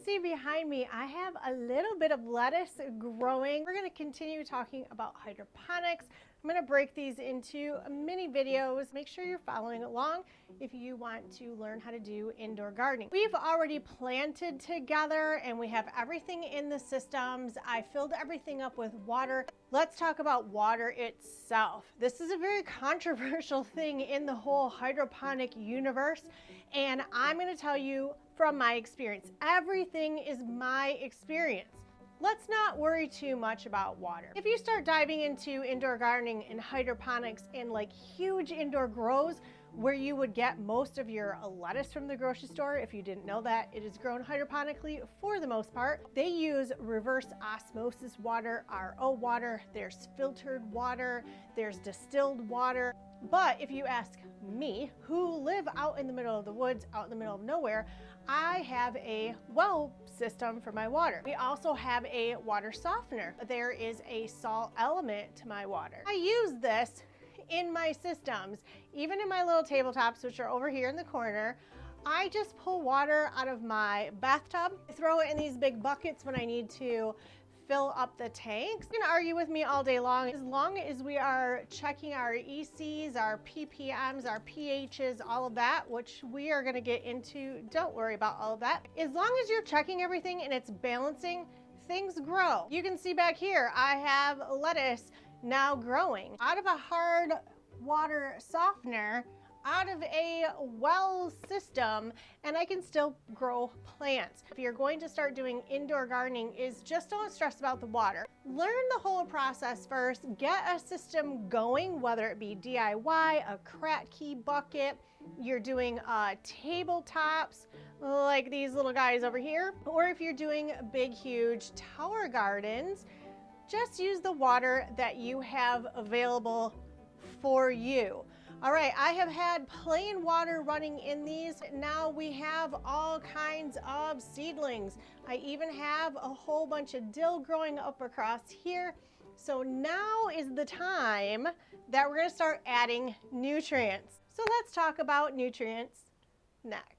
see behind me, I have a little bit of lettuce growing. We're going to continue talking about hydroponics. I'm going to break these into mini videos. Make sure you're following along if you want to learn how to do indoor gardening. We've already planted together and we have everything in the systems. I filled everything up with water. Let's talk about water itself. This is a very controversial thing in the whole hydroponic universe, and I'm going to tell you from my experience. Everything is my experience. Let's not worry too much about water. If you start diving into indoor gardening and hydroponics and like huge indoor grows where you would get most of your lettuce from the grocery store, if you didn't know that, it is grown hydroponically for the most part. They use reverse osmosis water, RO water, there's filtered water, there's distilled water. But if you ask me, who live out in the middle of the woods, out in the middle of nowhere, I have a well system for my water. We also have a water softener. There is a salt element to my water. I use this in my systems, even in my little tabletops, which are over here in the corner. I just pull water out of my bathtub, throw it in these big buckets when I need to fill up the tanks. You can argue with me all day long. As long as we are checking our ECs, our ppms, our pHs, all of that, which we are gonna get into, don't worry about all of that. As long as you're checking everything and it's balancing, things grow. You can see back here, I have lettuce now growing out of a hard water softener, out of a well system, and I can still grow plants. If you're going to start doing indoor gardening, is just don't stress about the water. Learn the whole process first, get a system going, whether it be DIY, a Kratky bucket, you're doing tabletops like these little guys over here, or if you're doing big, huge tower gardens, just use the water that you have available for you. All right, I have had plain water running in these. Now we have all kinds of seedlings. I even have a whole bunch of dill growing up across here. So now is the time that we're gonna start adding nutrients. So let's talk about nutrients next.